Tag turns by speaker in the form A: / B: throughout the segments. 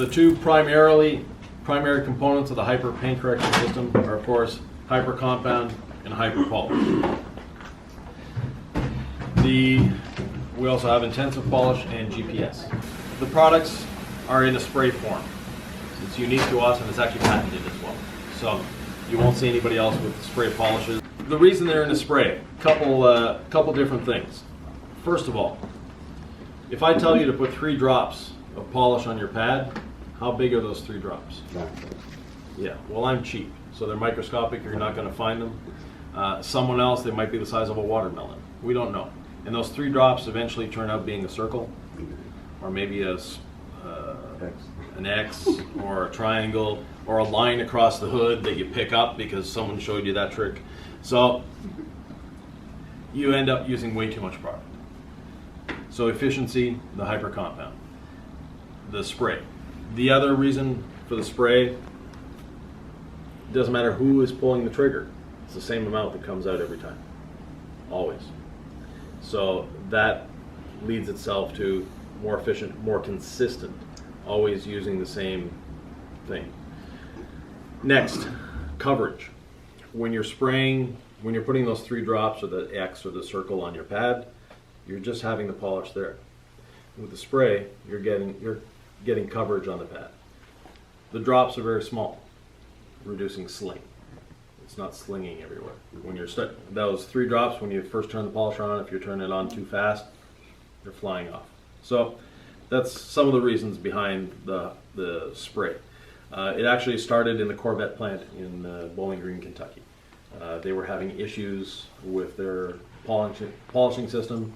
A: The two primary components of the hyper paint correction system are, of course, hyper compound and hyper polish. We also have intensive polish and GPS. The products are in a spray form. It's unique to us and it's actually patented as well. So you won't see anybody else with spray polishes. The reason they're in a spray, couple different things. First of all, if I tell you to put 3 drops of polish on your pad, how big are those 3 drops? Yeah, well, I'm cheap, so they're microscopic, you're not going to find them. Someone else, they might be the size of a watermelon. We don't know. And those 3 drops eventually turn out being a circle, or maybe an X, or a triangle, or a line across the hood that you pick up because someone showed you that trick. So you end up using way too much product. So efficiency, the hyper compound. The spray. The other reason for the spray, it doesn't matter who is pulling the trigger. It's the same amount that comes out every time. Always. So that leads itself to more efficient, more consistent, always using the same thing. Next, coverage. When you're spraying, when you're putting those 3 drops or the X or the circle on your pad, you're just having the polish there. With the spray, you're getting coverage on the pad. The drops are very small, reducing sling. It's not slinging everywhere. When you're those 3 drops, when you first turn the polisher on, if you're turning it on too fast, they're flying off. So that's some of the reasons behind the spray. It actually started in the Corvette plant in Bowling Green, Kentucky. They were having issues with their polishing system.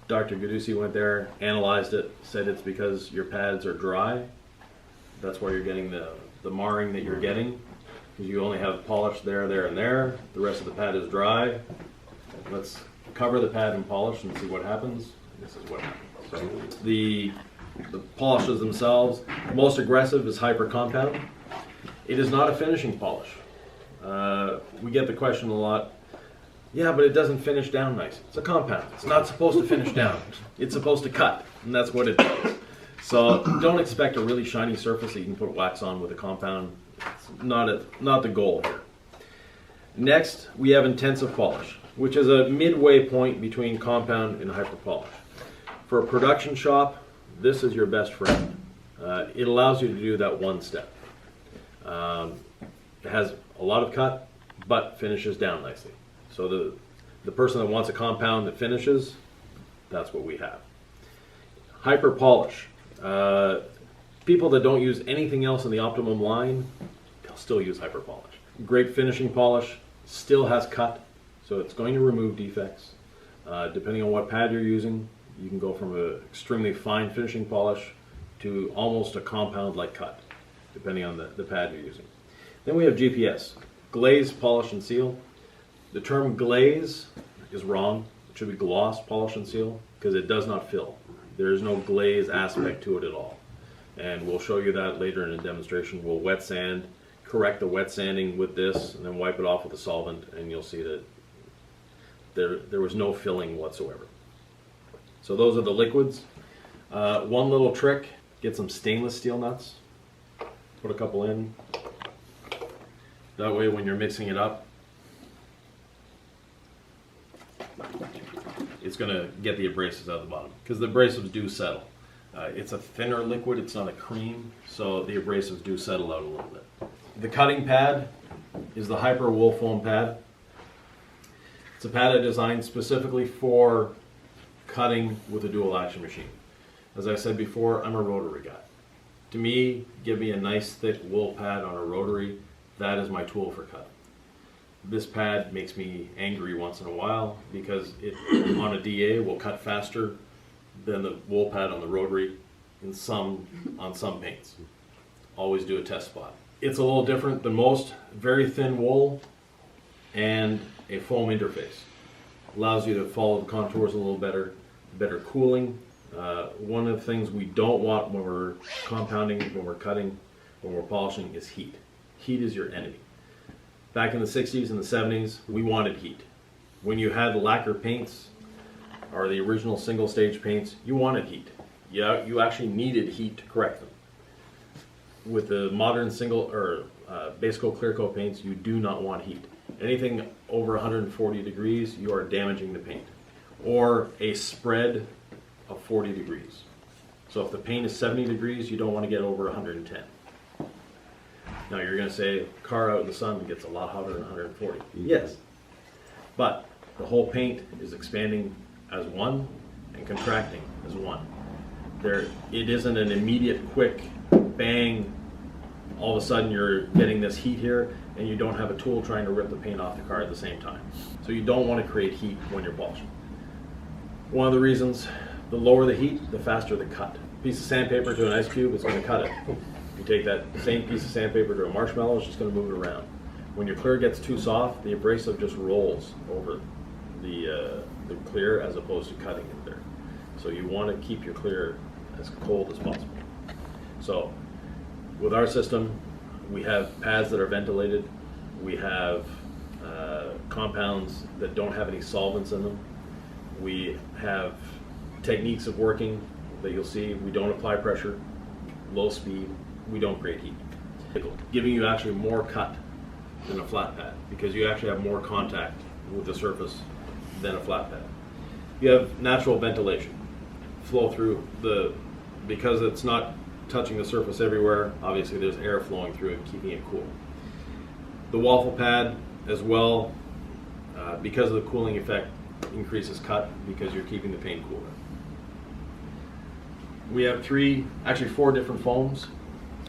A: Dr. Gadusi went there, analyzed it, said it's because your pads are dry. That's why you're getting the marring that you're getting, because you only have polish there, there, and there. The rest of the pad is dry. Let's cover the pad in polish and see what happens. This is what happens. So the polishes themselves, most aggressive is hyper compound. It is not a finishing polish. We get the question a lot, yeah, but it doesn't finish down nice. It's a compound. It's not supposed to finish down. It's supposed to cut, and that's what it does. So don't expect a really shiny surface that you can put wax on with a compound. It's not the goal here. Next, we have intensive polish, which is a midway point between compound and hyper polish. For a production shop, this is your best friend. It allows you to do that one step. It has a lot of cut, but finishes down nicely. So the person that wants a compound that finishes, that's what we have. Hyper polish. People that don't use anything else in the Optimum line, they'll still use hyper polish. Great finishing polish, still has cut, so it's going to remove defects. Depending on what pad you're using, you can go from an extremely fine finishing polish to almost a compound-like cut, depending on the pad you're using. Then we have GPS, glaze, polish, and seal. The term glaze is wrong. It should be gloss, polish, and seal, because it does not fill. There is no glaze aspect to it at all. And we'll show you that later in a demonstration. We'll wet sand, correct the wet sanding with this, and then wipe it off with a solvent, and you'll see that there was no filling whatsoever. So those are the liquids. One little trick, get some stainless steel nuts, put a couple in. That way when you're mixing it up, it's going to get the abrasives out of the bottom, because the abrasives do settle. It's a thinner liquid, it's not a cream, so the abrasives do settle out a little bit. The cutting pad is the Hyper Wool Foam pad. It's a pad I designed specifically for cutting with a dual action machine. As I said before, I'm a rotary guy. To me, give me a nice thick wool pad on a rotary, that is my tool for cutting. This pad makes me angry once in a while because it on a DA will cut faster than the wool pad on the rotary on some paints. Always do a test spot. It's a little different than most. Very thin wool and a foam interface. Allows you to follow the contours a little better cooling. One of the things we don't want when we're compounding, when we're cutting, when we're polishing is heat. Heat is your enemy. Back in the 60s and the 70s, we wanted heat. When you had lacquer paints, or the original single stage paints, you wanted heat. Yeah, you actually needed heat to correct them. with the modern single or base coat clear coat paints, you do not want heat. Anything over 140 degrees, you are damaging the paint, or a spread of 40 degrees. So if the paint is 70 degrees, you don't want to get over 110. Now you're going to say, car out in the sun gets a lot hotter than 140. Yes, but the whole paint is expanding as one and contracting as one. It isn't an immediate, quick bang. All of a sudden you're getting this heat here, and you don't have a tool trying to rip the paint off the car at the same time. So you don't want to create heat when you're polishing. One of the reasons, the lower the heat, the faster the cut. A piece of sandpaper to an ice cube is going to cut it. If you take that same piece of sandpaper to a marshmallow, it's just going to move it around. When your clear gets too soft, the abrasive just rolls over the clear as opposed to cutting it there. So you want to keep your clear as cold as possible. So with our system, we have pads that are ventilated. We have compounds that don't have any solvents in them. We have techniques of working that you'll see. We don't apply pressure, low speed. We don't create heat. Giving you actually more cut than a flat pad, because you actually have more contact with the surface than a flat pad. You have natural ventilation, flow through because it's not touching the surface everywhere. Obviously there's air flowing through it, keeping it cool. The waffle pad as well, because of the cooling effect, increases cut because you're keeping the paint cooler. We have four different foams.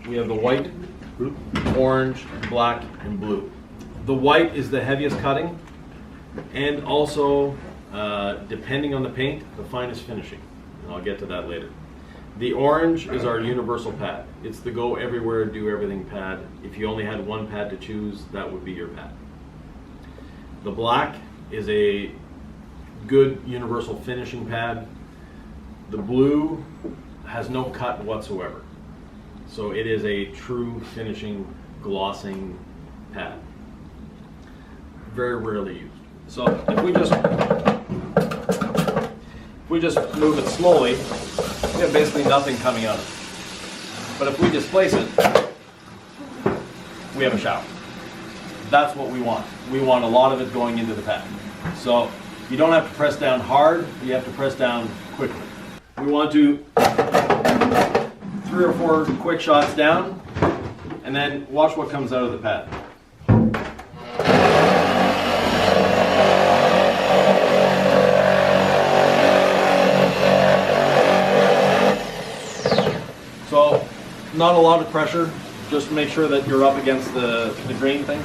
A: We have the white, orange, black, and blue. The white is the heaviest cutting, and also, depending on the paint, the finest finishing. And I'll get to that later. The orange is our universal pad. It's the go everywhere, do everything pad. If you only had one pad to choose, that would be your pad. The black is a good universal finishing pad. The blue has no cut whatsoever. So it is a true finishing, glossing pad. Very rarely used. So if we just move it slowly, we have basically nothing coming out of it. But if we displace it, we have a shower. That's what we want. We want a lot of it going into the pad. So you don't have to press down hard, you have to press down quickly. We want to 3 or 4 quick shots down, and then watch what comes out of the pad. So, not a lot of pressure, just make sure that you're up against the grain thing.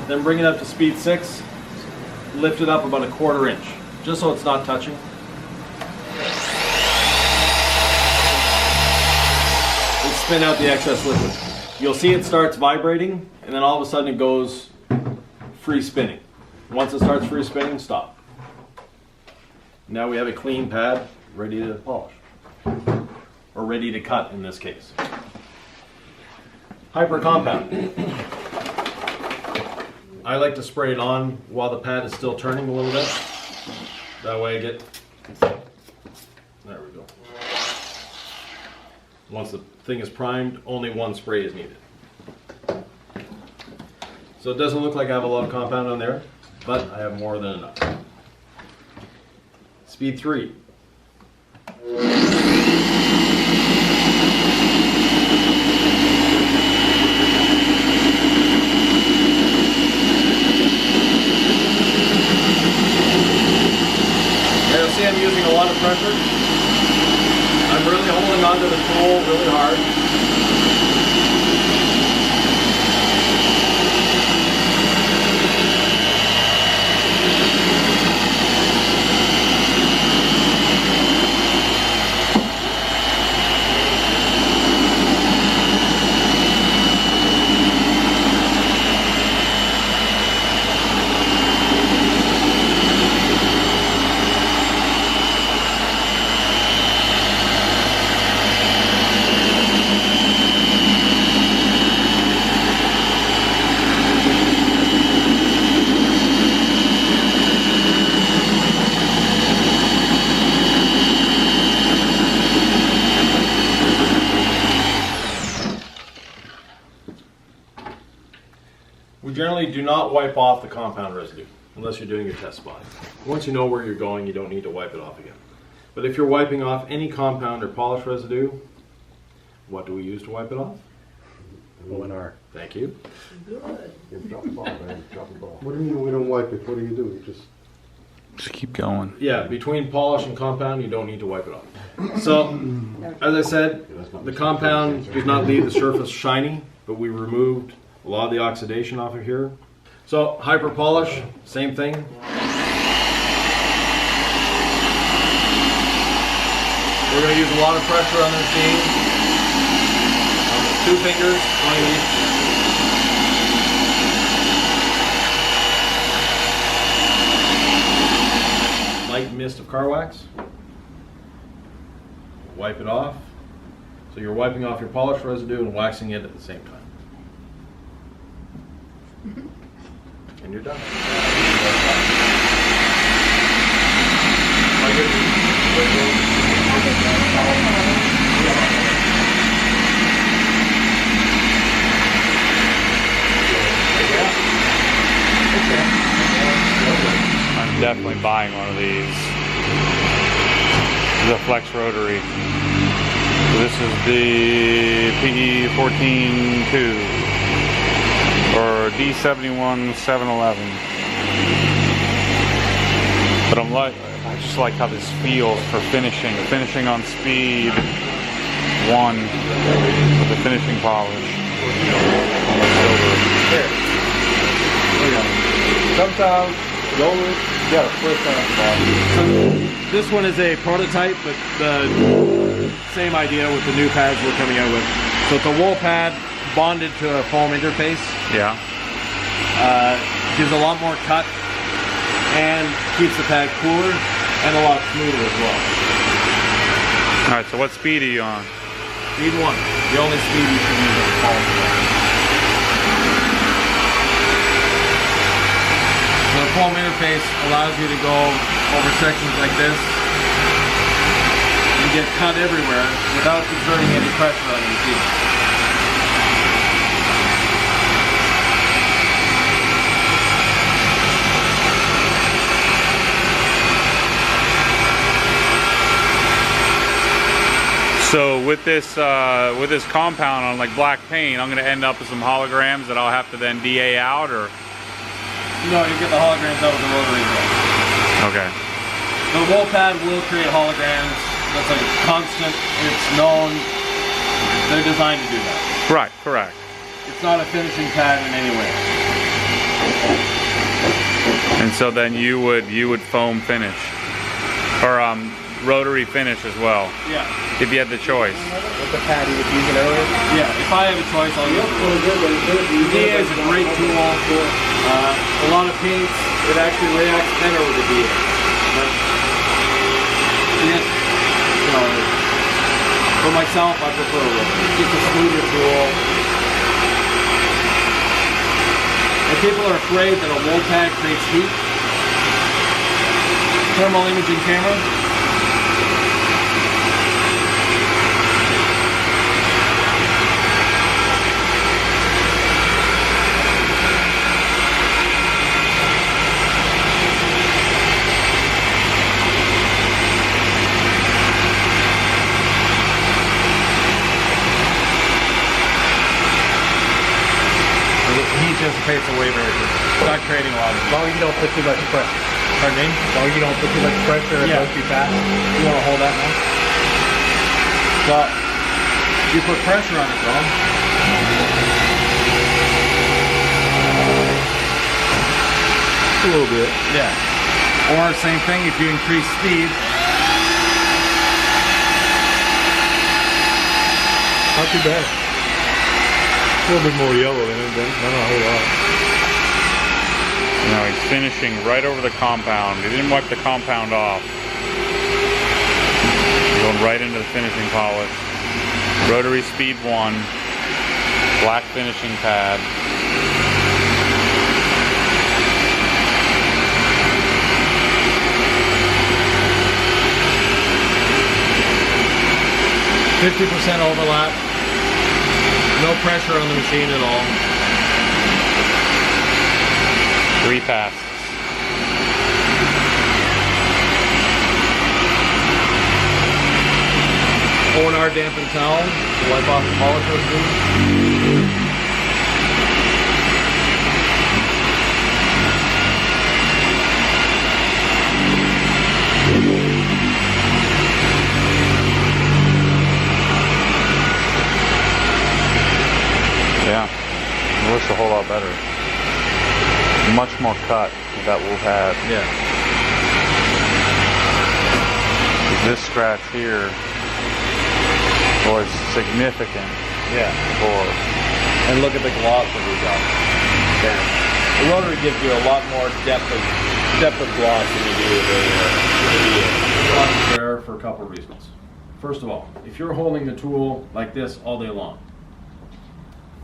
A: Then bring it up to speed 6, lift it up about 1/4 inch, just so it's not touching. And spin out the excess liquid. You'll see it starts vibrating, and then all of a sudden it goes free spinning. Once it starts free spinning, stop. Now we have a clean pad ready to polish. Or ready to cut in this case. Hyper compound. I like to spray it on while the pad is still turning a little bit. That way I get, there we go. Once the thing is primed, only one spray is needed. So it doesn't look like I have a lot of compound on there, but I have more than enough. Speed 3. You'll see I'm using a lot of pressure. I'm really holding onto the tool really hard. generally do not wipe off the compound residue unless you're doing your test spot. Once you know where you're going, you don't need to wipe it off again. But if you're wiping off any compound or polish residue, what do we use to wipe it off?
B: ONR.
A: Thank you.
C: Good. Drop the ball, man. Drop the ball.
B: What do you mean we don't wipe it? What do? You
D: Just keep going.
A: Yeah, between polish and compound, you don't need to wipe it off. So, as I said, the compound does not leave the surface shiny, but we removed a lot of the oxidation off of here. So, hyper polish, same thing. We're going to use a lot of pressure on the machine. 2 fingers going each. Light mist of car wax. Wipe it off. So you're wiping off your polish residue and waxing it at the same time. And you're done.
D: I'm definitely buying one of these. This is a Flex Rotary. So this is the PE 14-2 or D71 711. But I just like how this feels for finishing. Finishing on speed 1 with the finishing polish on the silver.
A: Sometimes you got a first time. So this one is a prototype, but the same idea with the new pads we're coming out with. So it's a wool pad bonded to a foam interface.
D: Yeah.
A: Gives a lot more cut and keeps the pad cooler and a lot smoother as well.
D: Alright, so what speed are you on?
A: Speed 1. The only speed you can use is foam. So the foam interface allows you to go over sections like this and get cut everywhere without exerting any pressure on the machine.
D: So with this compound on like black paint, I'm going to end up with some holograms that I'll have to then DA out, or?
A: No, you get the holograms out with the rotary mill.
D: Okay.
A: The wool pad will create holograms. That's like constant. It's known. They're designed to do that.
D: Right, correct.
A: It's not a finishing pad in any way.
D: And so then you would foam finish, or rotary finish as well.
A: Yeah.
D: If you had the choice.
B: With the pad you were using earlier?
A: Yeah, if I have a choice, I'll use it. DA is a great tool. A lot of paints, it actually reacts better with the DA. But, yeah, so, for myself, I prefer it. It's just a smoother tool. And people are afraid that a wool pad creates heat. Thermal imaging camera.
E: 'Heat dissipates away very quickly. It's not creating a lot of
B: As long as you don't put too much pressure.
E: Pardon me?
B: As long as you don't put too much pressure, it goes too fast.
E: You want to hold that now? So, you put pressure on it though.
B: A little bit.
E: Yeah. Or same thing, if you increase speed.
B: Not too bad. A little bit more yellow than it, but not a whole lot.
D: Now he's finishing right over the compound. He didn't wipe the compound off. He's going right into the finishing polish. Rotary speed 1. Black finishing pad.
A: %50 overlap. No pressure on the machine at all.
D: 3 passes.
A: O&R dampened towel, wipe off the polisher.
D: Yeah, it looks a whole lot better. Much more cut with that wolf hat.
A: Yeah.
D: This scratch here was significant.
A: Yeah.
D: Before.
A: And look at the gloss that we got. Damn. The Rotary gives you a lot more depth of gloss than you do with the gloss is there for a couple of reasons. First of all, if you're holding the tool like this all day long,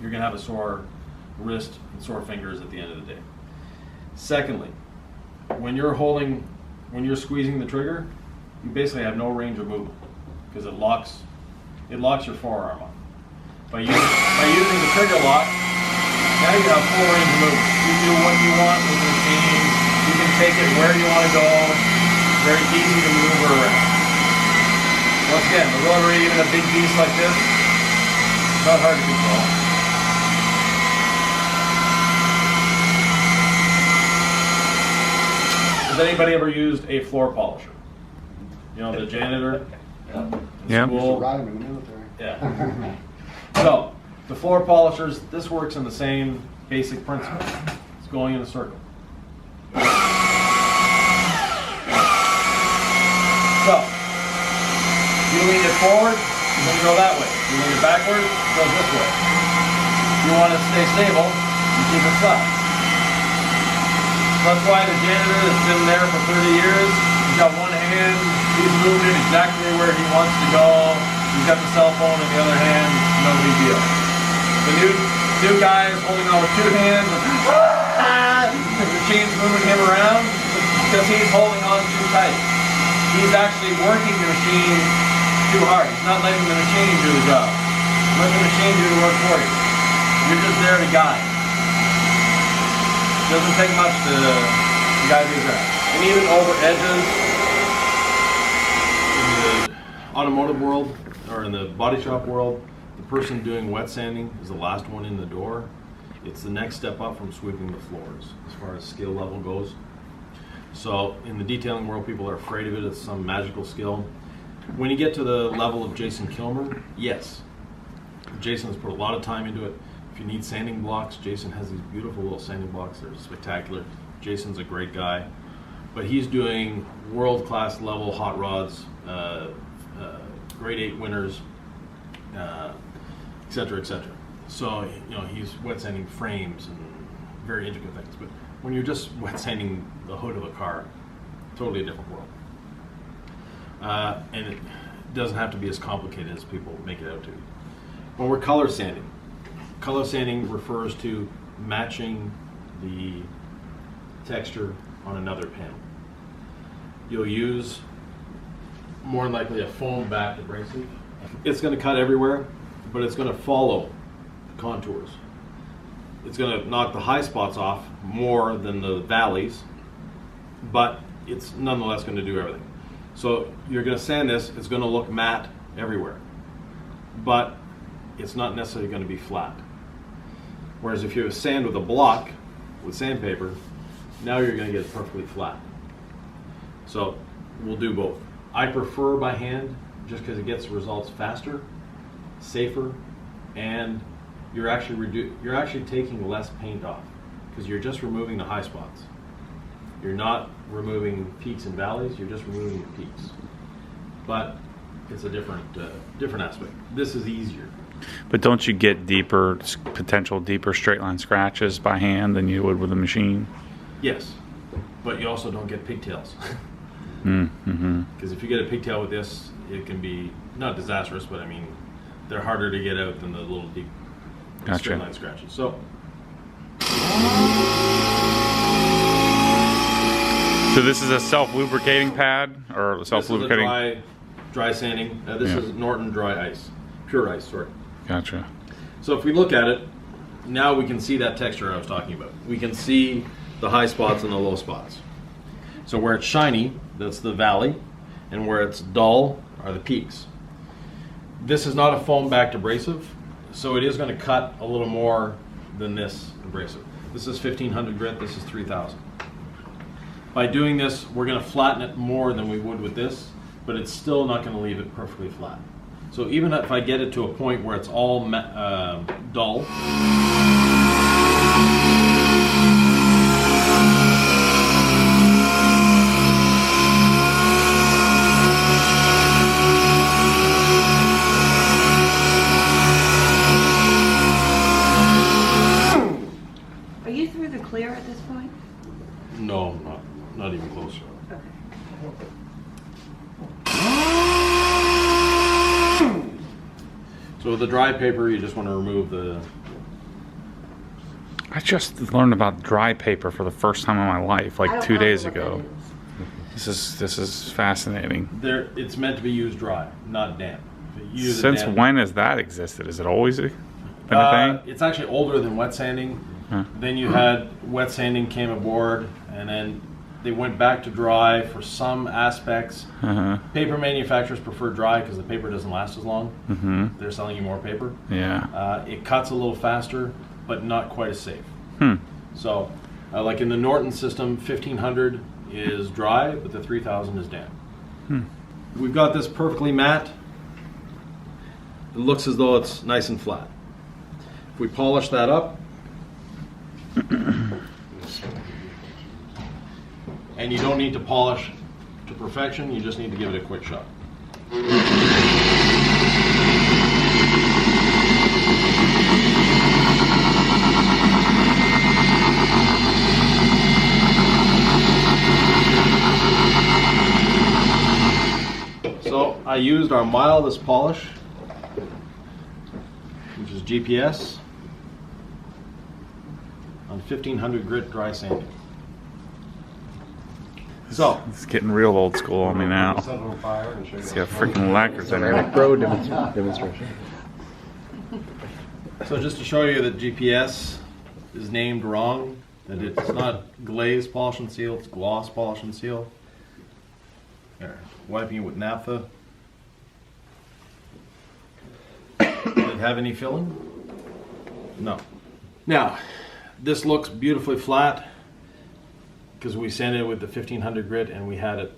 A: you're gonna have a sore wrist and sore fingers at the end of the day. Secondly, when you're squeezing the trigger, you basically have no range of movement because it locks your forearm up. By using the trigger lock, now you have full range of movement. You do what you want with the machine. You can take it where you want to go. Very easy to move around. Once again, the Rotary, even a big beast like this, not hard to control. Has anybody ever used a floor polisher? You know, the janitor?
D: Yeah.
C: Used to ride them in the military.
A: Yeah. So, the floor polishers, this works in the same basic principle. It's going in a circle. So, you lean it forward, you're going to go that way. You lean it backward, it goes this way. If you want it to stay stable, you keep it flat. That's why the janitor that's been there for 30 years, he's got one hand, he's moving it exactly where he wants to go. He's got the cell phone in the other hand, no big deal. The new guy is holding on with 2 hands, the machine's moving him around because he's holding on too tight. He's actually working the machine too hard. He's not letting the machine do the job. Let the machine do the work for you. You're just there to guide. Doesn't take much to guide these around. And even over edges, in the automotive world, or in the body shop world, the person doing wet sanding is the last one in the door. It's the next step up from sweeping the floors, as far as skill level goes. So in the detailing world, people are afraid of it. It's some magical skill. When you get to the level of Jason Kilmer, yes. Jason has put a lot of time into it. If you need sanding blocks, Jason has these beautiful little sanding blocks. They're spectacular. Jason's a great guy. But he's doing world-class level hot rods, grade 8 winners, et cetera, et cetera. So, you know, he's wet sanding frames and very intricate things. But when you're just wet sanding the hood of a car, totally a different world. And it doesn't have to be as complicated as people make it out to. When we're color sanding refers to matching the texture on another panel. You'll use more than likely a foam back abrasive. It's going to cut everywhere, but it's going to follow the contours. It's going to knock the high spots off more than the valleys, but it's nonetheless going to do everything. So you're going to sand this, it's going to look matte everywhere, but it's not necessarily going to be flat. Whereas if you sand with a block, with sandpaper, now you're going to get it perfectly flat. So we'll do both. I prefer by hand just because it gets results faster, safer, and you're actually taking less paint off because you're just removing the high spots. You're not removing peaks and valleys, you're just removing the peaks. But it's a different aspect. This is easier.
D: But don't you get potential deeper straight line scratches by hand than you would with a machine?
A: Yes, but you also don't get pigtails.
D: Mm-hmm.
A: Because if you get a pigtail with this, it can be not disastrous, but I mean, they're harder to get out than the little deep straight line scratches. So
D: this is a self-lubricating pad or self-lubricating?
A: This is a dry sanding. This is Norton dry ice, pure ice, sorry.
D: Gotcha.
A: So if we look at it, now we can see that texture I was talking about. We can see the high spots and the low spots. So where it's shiny, that's the valley, and where it's dull are the peaks. This is not a foam backed abrasive, so it is going to cut a little more than this abrasive. This is 1500 grit, this is 3000. By doing this, we're going to flatten it more than we would with this, but it's still not going to leave it perfectly flat. So even if I get it to a point where it's all dull,
F: Are you through the clear at this point?
A: no, not even close.
F: Okay.
A: So with the dry paper, you just want to remove the...
D: I just learned about dry paper for the first time in my life,
F: I
D: like
F: don't
D: 2
F: know
D: days
F: what that
D: ago. This is fascinating.
A: It's meant to be used dry, not damp. If you use it
D: Since
A: damp-
D: when has that existed? Is it always been a thing?
A: It's actually older than wet sanding.
D: Huh.
A: Then you had wet sanding came aboard, and then they went back to dry for some aspects.
D: Uh-huh.
A: Paper manufacturers prefer dry because the paper doesn't last as long.
D: Mm-hmm.
A: They're selling you more paper.
D: Yeah.
A: It cuts a little faster, but not quite as safe.
D: Hmm.
A: So, like in the Norton system, 1500 is dry, but the 3000 is damp. We've got this perfectly matte. It looks as though it's nice and flat. If we polish that up, and you don't need to polish to perfection, you just need to give it a quick shot. So I used our mildest polish, which is GPS, on 1500 grit dry sanding. So,
D: It's getting real old school on me now.
C: Set it on fire and show you.
D: It's got freaking lacquers in here.
B: Pro demonstration.
A: so just to show you that GPS is named wrong, that it's not glaze polish and seal, it's gloss polish and seal. There, wiping it with naphtha. Did it have any filling? No. Now, this looks beautifully flat because we sanded it with the 1500 grit and we had it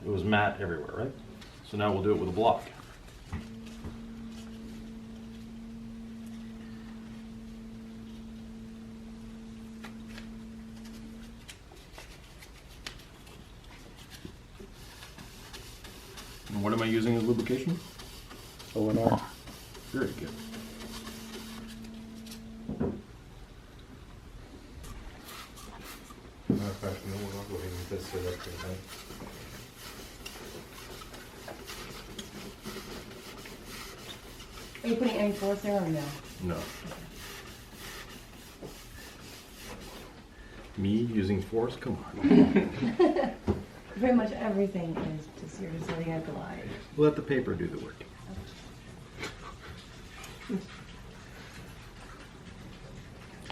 A: was matte everywhere, right? So now we'll do it with a block. And what am I using as lubrication?
B: O&R.
A: Very good.
F: Are you putting any force there or no?
A: No. Me using force? Come on.
F: Pretty much everything is just, you're just letting it glide.
A: Let the paper do the work.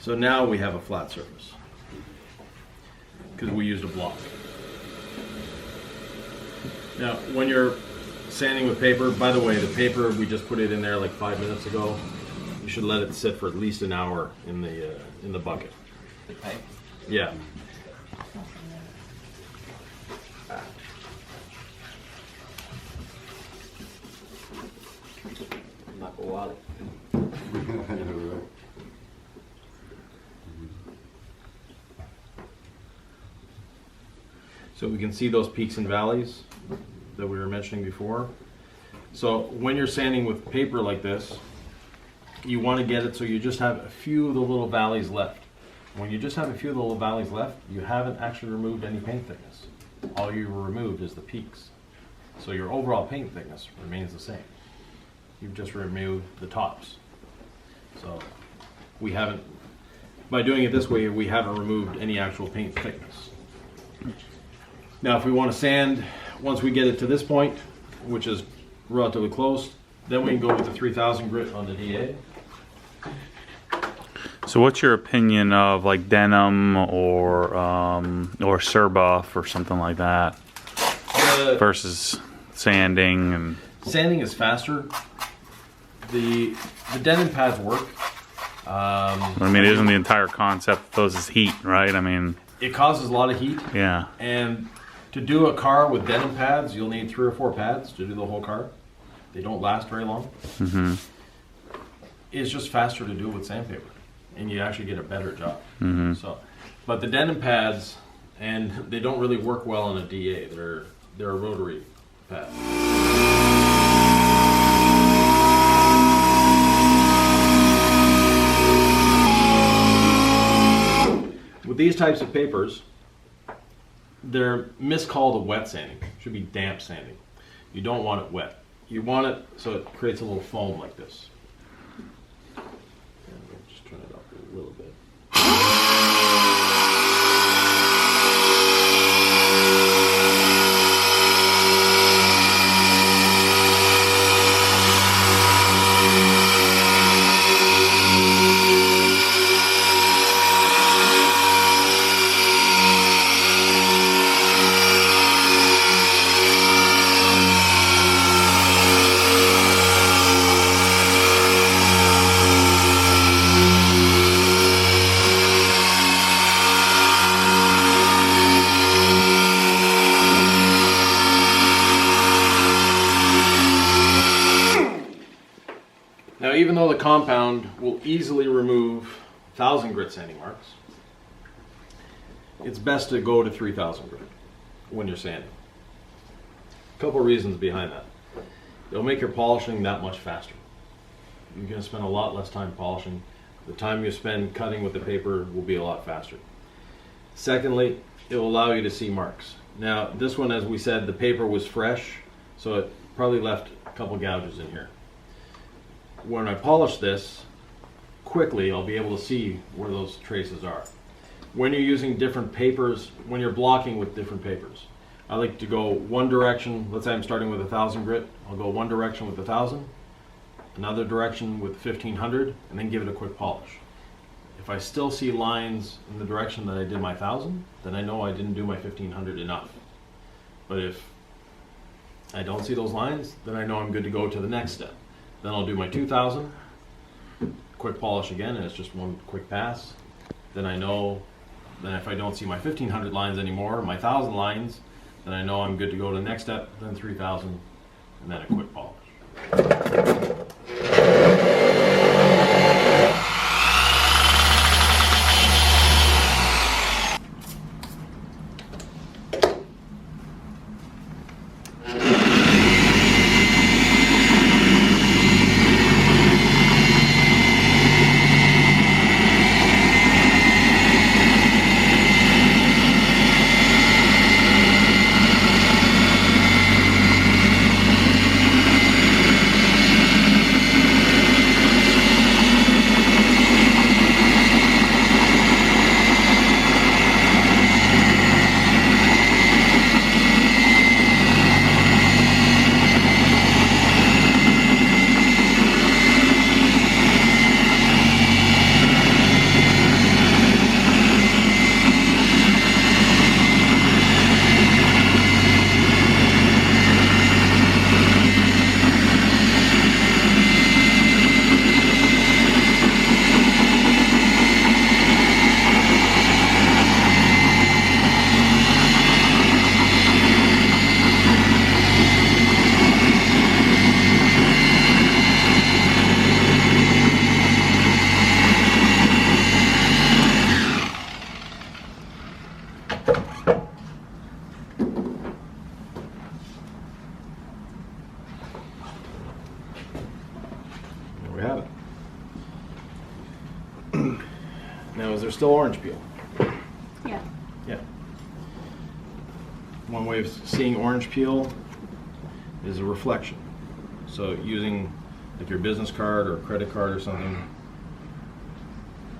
A: So now we have a flat surface because we used a block. Now, when you're sanding with paper, by the way, the paper, we just put it in there like 5 minutes ago. You should let it sit for at least an hour in the bucket. Yeah. So we can see those peaks and valleys that we were mentioning before. So when you're sanding with paper like this, you want to get it so you just have a few of the little valleys left. When you just have a few of the little valleys left, you haven't actually removed any paint thickness. All you removed is the peaks. So your overall paint thickness remains the same. You've just removed the tops. So we haven't, by doing it this way, we haven't removed any actual paint thickness. Now if we want to sand, once we get it to this point, which is relatively close, then we can go with the 3000 grit on the DA.
D: So what's your opinion of like denim or Surbuff or something like that versus sanding? And
A: sanding is faster. The denim pads work.
D: I mean, isn't the entire concept of those is heat, right? I mean,
A: it causes a lot of heat.
D: Yeah.
A: And to do a car with denim pads, you'll need 3 or 4 pads to do the whole car. They don't last very long.
D: Mm-hmm.
A: It's just faster to do it with sandpaper, and you actually get a better job.
D: Mm-hmm.
A: So, but the denim pads, and they don't really work well on a DA. They're a rotary pad. With these types of papers, they're miscalled a wet sanding. It should be damp sanding. You don't want it wet. You want it so it creates a little foam like this. And we'll just turn it up a little bit. Now, even though the compound will easily remove 1,000 grit sanding marks, it's best to go to 3,000 grit when you're sanding. A couple of reasons behind that. It'll make your polishing that much faster. You're going to spend a lot less time polishing. The time you spend cutting with the paper will be a lot faster. Secondly, it will allow you to see marks. Now, this one, as we said, the paper was fresh, so it probably left a couple gouges in here. When I polish this quickly, I'll be able to see where those traces are. When you're using different papers, when you're blocking with different papers, I like to go one direction. Let's say I'm starting with 1,000 grit. I'll go one direction with 1,000, another direction with 1,500, and then give it a quick polish. If I still see lines in the direction that I did my 1,000, then I know I didn't do my 1,500 enough. But if I don't see those lines, then I know I'm good to go to the next step. Then I'll do my 2,000, quick polish again, and it's just one quick pass. Then I know, then if I don't see my 1,500 lines anymore, my 1,000 lines, then I know I'm good to go to the next step, then 3,000, and then a quick polish. We have it. Now, is there still orange peel?
F: Yeah.
A: Yeah. One way of seeing orange peel is a reflection. So using like your business card or credit card or something,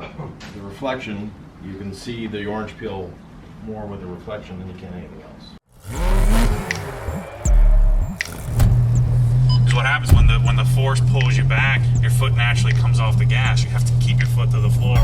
A: the reflection, you can see the orange peel more with the reflection than you can anything else.
D: Because what happens when the force pulls you back, your foot naturally comes off the gas. You have to keep your foot to the floor.